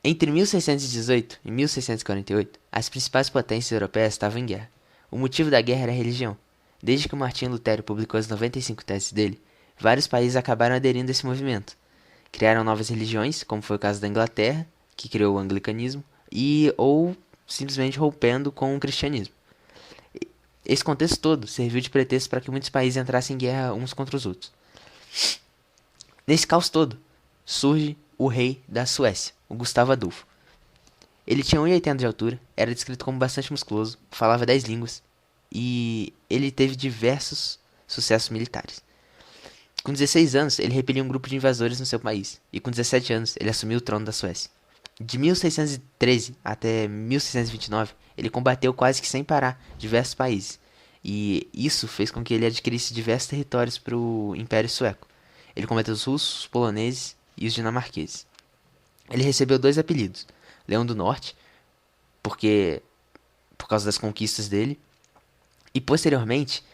Entre 1618 e 1648, as principais potências europeias estavam em guerra. O motivo da guerra era a religião. Desde que Martinho Lutero publicou as 95 teses dele, vários países acabaram aderindo a esse movimento. Criaram novas religiões, como foi o caso da Inglaterra, que criou o anglicanismo, ou simplesmente rompendo com o cristianismo. Esse contexto todo serviu de pretexto para que muitos países entrassem em guerra uns contra os outros. Nesse caos todo, surge o rei da Suécia, o Gustavo Adolfo. Ele tinha 1,80 de altura, era descrito como bastante musculoso, falava 10 línguas e ele teve diversos sucessos militares. Com 16 anos, ele repeliu um grupo de invasores no seu país e com 17 anos, ele assumiu o trono da Suécia. De 1613 até 1629, ele combateu quase que sem parar diversos países e isso fez com que ele adquirisse diversos territórios para o Império Sueco. Ele combateu os russos, os poloneses e os dinamarqueses. Ele recebeu dois apelidos: Leão do Norte, por causa das conquistas dele, e posteriormente,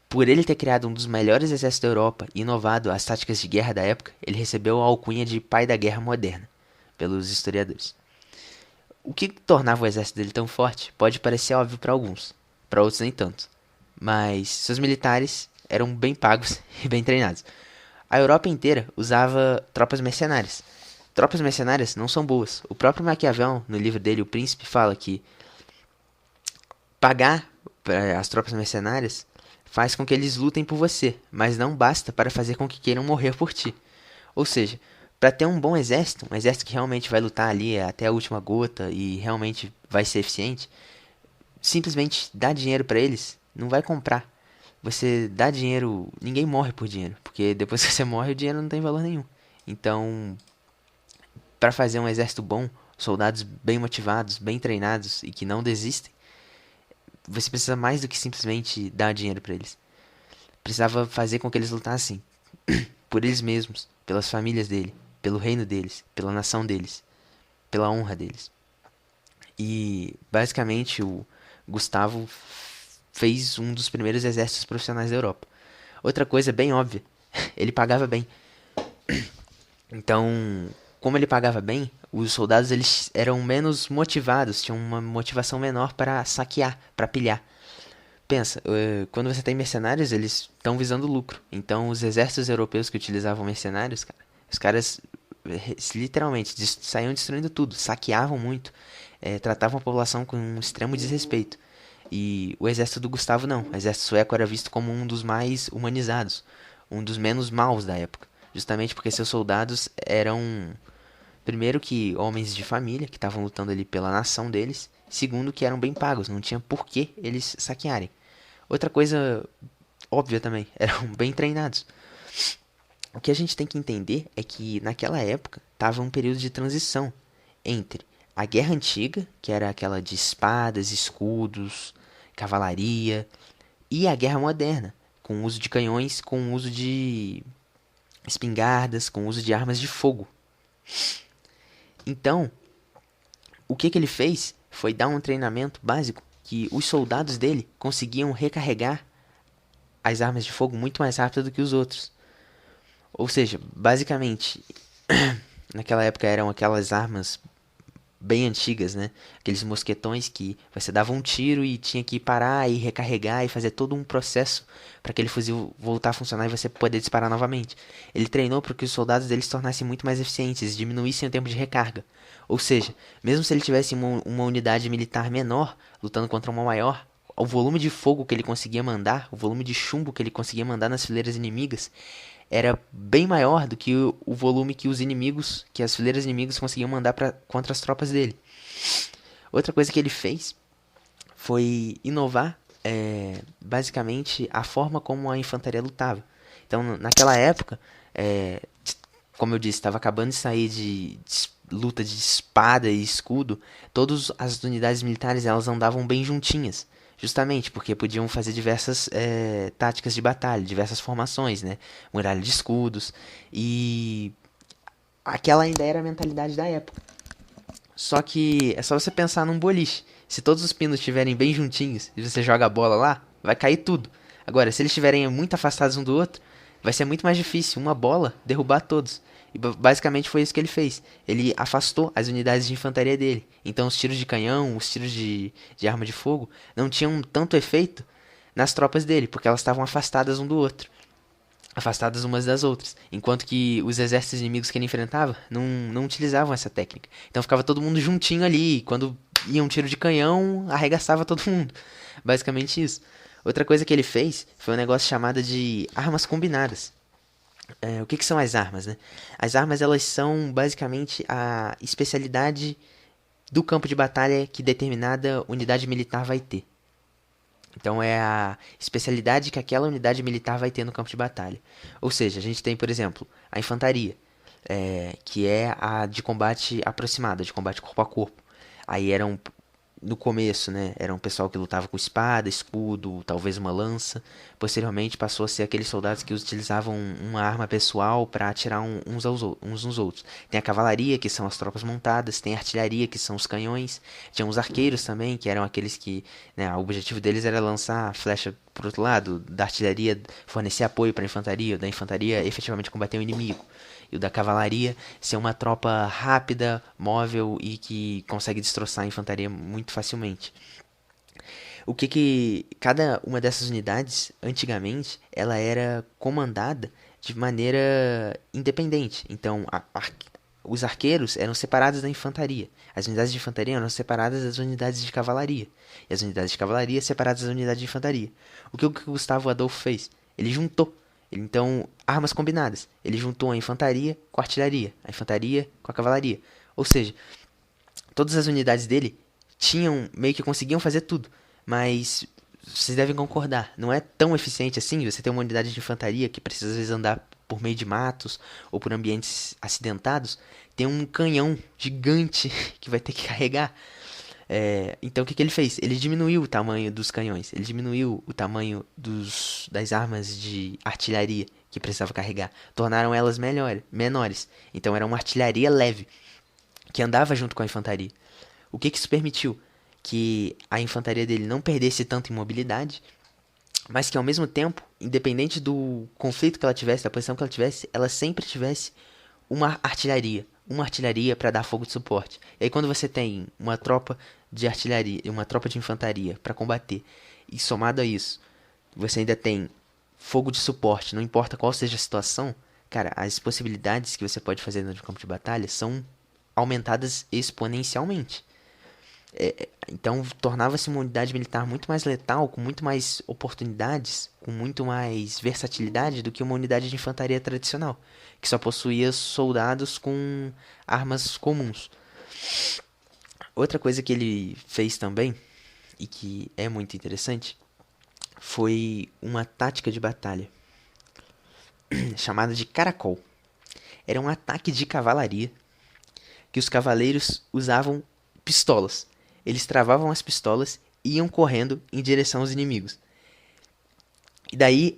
por ele ter criado um dos melhores exércitos da Europa e inovado as táticas de guerra da época, ele recebeu a alcunha de pai da guerra moderna, pelos historiadores. O que tornava o exército dele tão forte pode parecer óbvio para alguns, para outros nem tanto, mas seus militares eram bem pagos e bem treinados. A Europa inteira usava tropas mercenárias. Tropas mercenárias não são boas. O próprio Maquiavel, no livro dele, O Príncipe, fala que pagar as tropas mercenárias faz com que eles lutem por você, mas não basta para fazer com que queiram morrer por ti. Ou seja, para ter um bom exército, um exército que realmente vai lutar ali até a última gota e realmente vai ser eficiente, simplesmente dar dinheiro para eles não vai comprar. Você dá dinheiro, ninguém morre por dinheiro, porque depois que você morre o dinheiro não tem valor nenhum. Então, para fazer um exército bom, soldados bem motivados, bem treinados e que não desistem, você precisa mais do que simplesmente dar dinheiro para eles. Precisava fazer com que eles lutassem por eles mesmos, pelas famílias dele, pelo reino deles, pela nação deles, pela honra deles. E basicamente o Gustavo fez um dos primeiros exércitos profissionais da Europa. Outra coisa bem óbvia, ele pagava bem. Então, como ele pagava bem, os soldados eles eram menos motivados, tinham uma motivação menor para saquear, para pilhar. Pensa, quando você tem mercenários, eles estão visando lucro. Então, os exércitos europeus que utilizavam mercenários, cara, os caras literalmente saíam destruindo tudo, saqueavam muito, tratavam a população com um extremo desrespeito. E o exército do Gustavo não. O exército sueco era visto como um dos mais humanizados, um dos menos maus da época. Justamente porque seus soldados eram, primeiro, que homens de família, que estavam lutando ali pela nação deles. Segundo, que eram bem pagos, não tinha por que eles saquearem. Outra coisa óbvia também, eram bem treinados. O que a gente tem que entender é que naquela época estava um período de transição entre a Guerra Antiga, que era aquela de espadas, escudos, cavalaria, e a Guerra Moderna, com o uso de canhões, com o uso de espingardas, com o uso de armas de fogo. Então, o que ele fez foi dar um treinamento básico que os soldados dele conseguiam recarregar as armas de fogo muito mais rápido do que os outros. Ou seja, basicamente, naquela época eram aquelas armas bem antigas, né? Aqueles mosquetões que você dava um tiro e tinha que parar e recarregar e fazer todo um processo para aquele fuzil voltar a funcionar e você poder disparar novamente. Ele treinou para que os soldados dele se tornassem muito mais eficientes, diminuíssem o tempo de recarga. Ou seja, mesmo se ele tivesse uma unidade militar menor lutando contra uma maior, o volume de fogo que ele conseguia mandar, o volume de chumbo que ele conseguia mandar nas fileiras inimigas era bem maior do que o volume que que as fileiras inimigas conseguiam mandar contra as tropas dele. Outra coisa que ele fez foi inovar, basicamente, a forma como a infantaria lutava. Então, naquela época, como eu disse, estava acabando de sair de luta de espada e escudo. Todas as unidades militares elas andavam bem juntinhas. Justamente porque podiam fazer diversas táticas de batalha, diversas formações, né? Muralha de escudos. E aquela ainda era a mentalidade da época. Só que é só você pensar num boliche. Se todos os pinos estiverem bem juntinhos e você joga a bola lá, vai cair tudo. Agora, se eles estiverem muito afastados um do outro, vai ser muito mais difícil uma bola derrubar todos. E basicamente foi isso que ele fez. Ele afastou as unidades de infantaria dele. Então os tiros de canhão, os tiros de arma de fogo não tinham tanto efeito nas tropas dele, porque elas estavam afastadas um do outro. Afastadas umas das outras. Enquanto que os exércitos inimigos que ele enfrentava não utilizavam essa técnica. Então ficava todo mundo juntinho ali. E quando ia um tiro de canhão, arregaçava todo mundo. Basicamente isso. Outra coisa que ele fez foi um negócio chamado de armas combinadas. O que são as armas, né? As armas, elas são basicamente a especialidade do campo de batalha que determinada unidade militar vai ter. Então é a especialidade que aquela unidade militar vai ter no campo de batalha. Ou seja, a gente tem, por exemplo, a infantaria, que é a de combate aproximado, de combate corpo a corpo. Aí eram, no começo, né, era um pessoal que lutava com espada, escudo, talvez uma lança. Posteriormente passou a ser aqueles soldados que utilizavam uma arma pessoal para atirar uns nos outros. Tem a cavalaria, que são as tropas montadas, tem a artilharia, que são os canhões. Tinha os arqueiros também, que eram aqueles que, né, o objetivo deles era lançar flecha pro outro lado, da artilharia fornecer apoio para a infantaria, da infantaria efetivamente combater o inimigo. E o da cavalaria ser uma tropa rápida, móvel e que consegue destroçar a infantaria muito facilmente. O que cada uma dessas unidades, antigamente, ela era comandada de maneira independente. Então, os arqueiros eram separados da infantaria. As unidades de infantaria eram separadas das unidades de cavalaria. E as unidades de cavalaria separadas das unidades de infantaria. O que o Gustavo Adolfo fez? Ele juntou. Então, armas combinadas. Ele juntou a infantaria com a infantaria com a cavalaria. Ou seja, todas as unidades dele tinham, meio que conseguiam fazer tudo. Mas vocês devem concordar, não é tão eficiente assim. Você tem uma unidade de infantaria que precisa às vezes andar por meio de matos ou por ambientes acidentados. Tem um canhão gigante que vai ter que carregar. Então o que ele fez? Ele diminuiu o tamanho dos canhões, ele diminuiu o tamanho das armas de artilharia que precisava carregar, tornaram elas menores. Então era uma artilharia leve que andava junto com a infantaria. O que isso permitiu? Que a infantaria dele não perdesse tanto em mobilidade, mas que ao mesmo tempo, independente do conflito que ela tivesse, da posição que ela tivesse, ela sempre tivesse uma artilharia para dar fogo de suporte. E aí quando você tem uma tropa de artilharia, uma tropa de infantaria para combater, e somado a isso, você ainda tem fogo de suporte, não importa qual seja a situação, cara, as possibilidades que você pode fazer no campo de batalha são aumentadas exponencialmente. Então tornava-se uma unidade militar muito mais letal, com muito mais oportunidades, com muito mais versatilidade do que uma unidade de infantaria tradicional, que só possuía soldados com armas comuns. Outra coisa que ele fez também, e que é muito interessante, foi uma tática de batalha chamada de caracol. Era um ataque de cavalaria que os cavaleiros usavam pistolas. Eles travavam as pistolas e iam correndo em direção aos inimigos. E daí,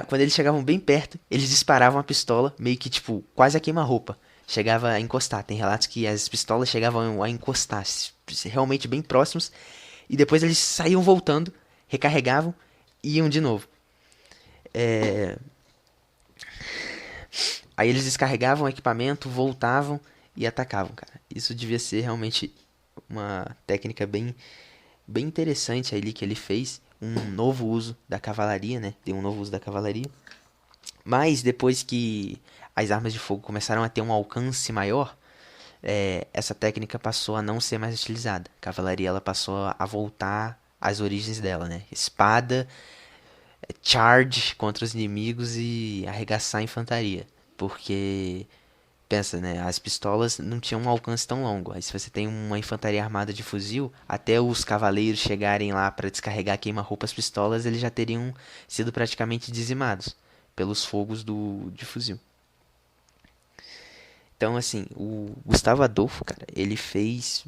quando eles chegavam bem perto, eles disparavam a pistola, meio que tipo, quase a queima-roupa. Chegava a encostar. Tem relatos que as pistolas chegavam a encostar, realmente bem próximos. E depois eles saíam voltando, recarregavam e iam de novo. Aí eles descarregavam o equipamento, voltavam e atacavam, cara. Isso devia ser realmente uma técnica bem interessante ali que ele fez. Um novo uso da cavalaria, né? Tem um novo uso da cavalaria. Mas depois que as armas de fogo começaram a ter um alcance maior, essa técnica passou a não ser mais utilizada. A cavalaria ela passou a voltar às origens dela, né? Espada, charge contra os inimigos e arregaçar a infantaria. Porque, pensa, né? As pistolas não tinham um alcance tão longo. Aí se você tem uma infantaria armada de fuzil, até os cavaleiros chegarem lá para descarregar queima-roupa as pistolas, eles já teriam sido praticamente dizimados pelos fogos de fuzil. Então, assim, o Gustavo Adolfo, cara, ele fez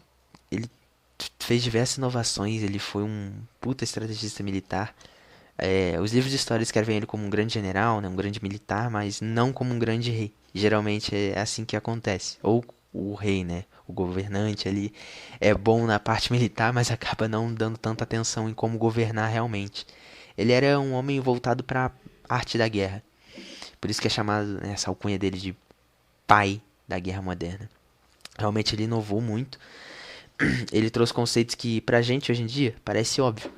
diversas inovações, ele foi um puta estrategista militar. Os livros de história escrevem ele como um grande general, né, um grande militar, mas não como um grande rei. Geralmente é assim que acontece. Ou o rei, né, o governante ali, é bom na parte militar, mas acaba não dando tanta atenção em como governar realmente. Ele era um homem voltado para a arte da guerra. Por isso que é chamado, né, essa alcunha dele de pai da guerra moderna. Realmente ele inovou muito. Ele trouxe conceitos que pra gente hoje em dia parece óbvio,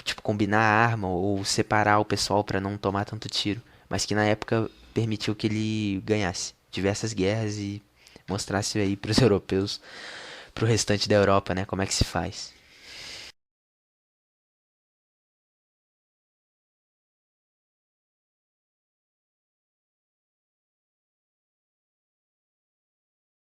tipo combinar a arma ou separar o pessoal pra não tomar tanto tiro, mas que na época permitiu que ele ganhasse diversas guerras e mostrasse aí pros europeus, pro restante da Europa, né, como é que se faz.